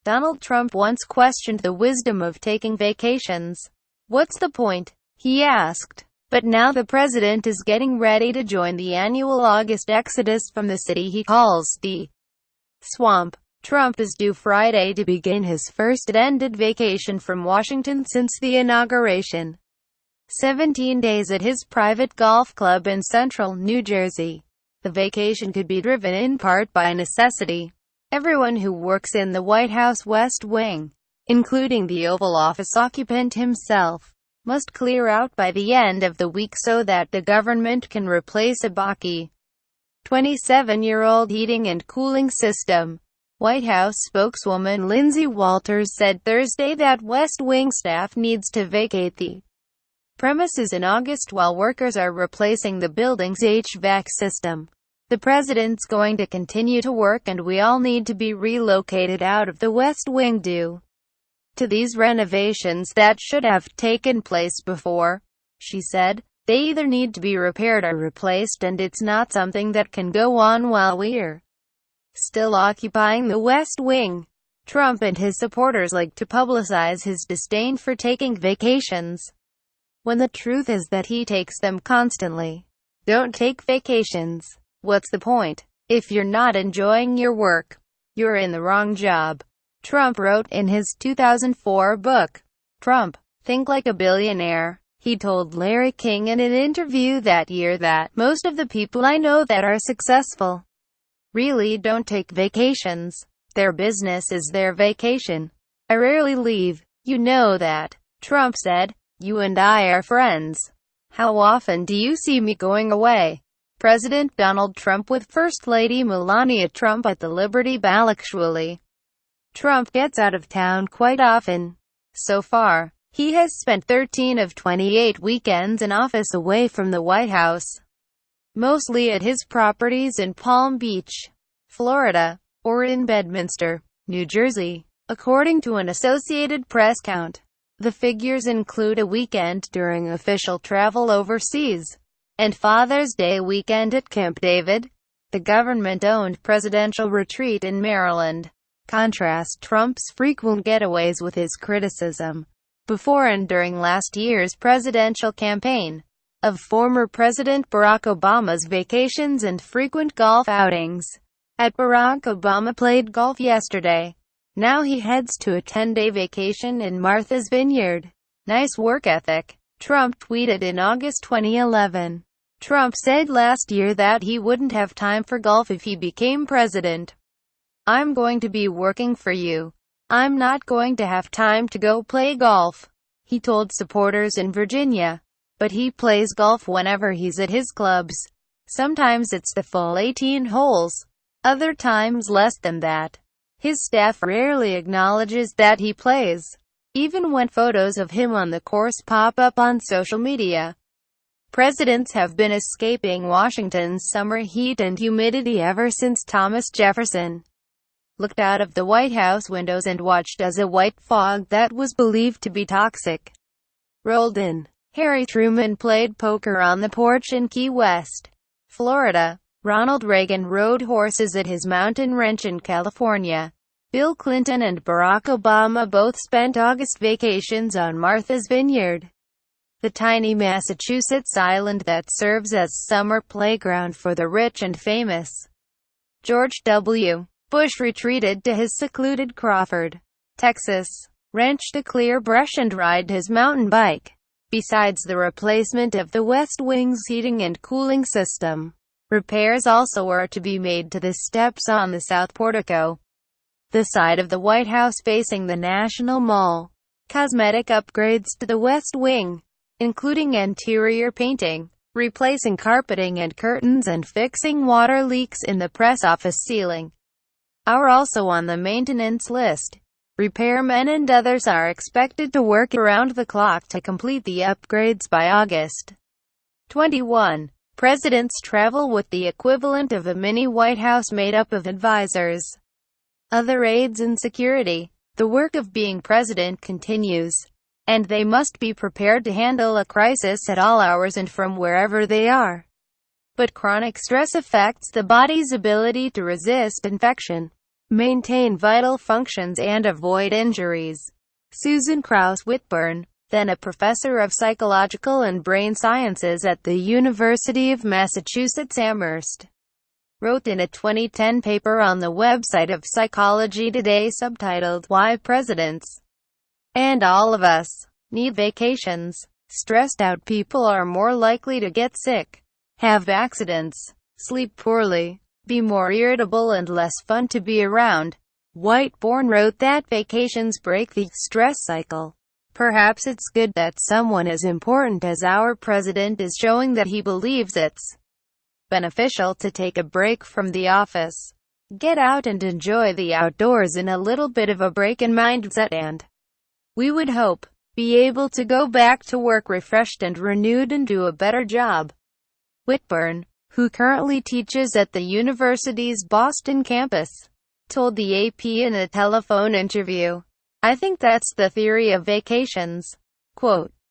Donald Trump once questioned the wisdom of taking vacations. "What's the point?" he asked. But now the president is getting ready to join the annual August exodus from the city he calls the swamp. Trump is due Friday to begin his first extended vacation from Washington since the inauguration. 17 days at his private golf club in central New Jersey. The vacation could be driven in part by necessity. Everyone who works in the White House West Wing, including the Oval Office occupant himself, must clear out by the end of the week so that the government can replace a balky 27-year-old heating and cooling system. White House spokeswoman Lindsay Walters said Thursday that West Wing staff needs to vacate the premises in August while workers are replacing the building's HVAC system. "The president's going to continue to work and we all need to be relocated out of the West Wing due to these renovations that should have taken place before," she said. "They either need to be repaired or replaced, and it's not something that can go on while we're still occupying the West Wing." Trump and his supporters like to publicize his disdain for taking vacations, when the truth is that he takes them constantly. Don't take vacations. What's the point? If you're not enjoying your work, you're in the wrong job, Trump wrote in his 2004 book, Trump, Think Like a Billionaire. He told Larry King in an interview that year that most of the people I know that are successful really don't take vacations. Their business is their vacation. "I rarely leave. You know that," Trump said. "You and I are friends. How often do you see me going away?" President Donald Trump with First Lady Melania Trump at the Liberty Bell. Actually, Trump gets out of town quite often. So far, he has spent 13 of 28 weekends in office away from the White House, mostly at his properties in Palm Beach, Florida, or in Bedminster, New Jersey, according to an Associated Press count. The figures include a weekend during official travel overseas, and Father's Day weekend at Camp David, the government-owned presidential retreat in Maryland. Contrast Trump's frequent getaways with his criticism, before and during last year's presidential campaign, of former President Barack Obama's vacations and frequent golf outings. Barack Obama played golf yesterday. Now he heads to a 10-day vacation in Martha's Vineyard. "Nice work ethic," Trump tweeted in August 2011. Trump said last year that he wouldn't have time for golf if he became president. "I'm going to be working for you. I'm not going to have time to go play golf," he told supporters in Virginia. But he plays golf whenever he's at his clubs. Sometimes it's the full 18 holes. Other times less than that. His staff rarely acknowledges that he plays, even when photos of him on the course pop up on social media. Presidents have been escaping Washington's summer heat and humidity ever since Thomas Jefferson looked out of the White House windows and watched as a white fog that was believed to be toxic rolled in. Harry Truman played poker on the porch in Key West, Florida. Ronald Reagan rode horses at his mountain ranch in California. Bill Clinton and Barack Obama both spent August vacations on Martha's Vineyard, the tiny Massachusetts island that serves as summer playground for the rich and famous. George W. Bush retreated to his secluded Crawford, Texas, ranch to clear brush and ride his mountain bike. Besides the replacement of the West Wing's heating and cooling system, repairs also are to be made to the steps on the south portico, the side of the White House facing the National Mall. Cosmetic upgrades to the West Wing, including interior painting, replacing carpeting and curtains and fixing water leaks in the press office ceiling, are also on the maintenance list. Repairmen and others are expected to work around the clock to complete the upgrades by August 21. Presidents travel with the equivalent of a mini White House made up of advisors, other aides and security. The work of being president continues, and they must be prepared to handle a crisis at all hours and from wherever they are. But chronic stress affects the body's ability to resist infection. maintain vital functions and avoid injuries. Susan Krauss Whitburn, then a professor of psychological and brain sciences at the University of Massachusetts Amherst, wrote in a 2010 paper on the website of Psychology Today subtitled, "Why Presidents and All of Us Need Vacations." Stressed out people are more likely to get sick, have accidents, sleep poorly, be more irritable and less fun to be around. Whitburn wrote that vacations break the stress cycle. Perhaps it's good that someone as important as our president is showing that he believes it's beneficial to take a break from the office. Get out and enjoy the outdoors in a little bit of a break in mindset, and we would hope be able to go back to work refreshed and renewed and do a better job. Whitburn, who currently teaches at the university's Boston campus, told the AP in a telephone interview, "I think that's the theory of vacations." Quote,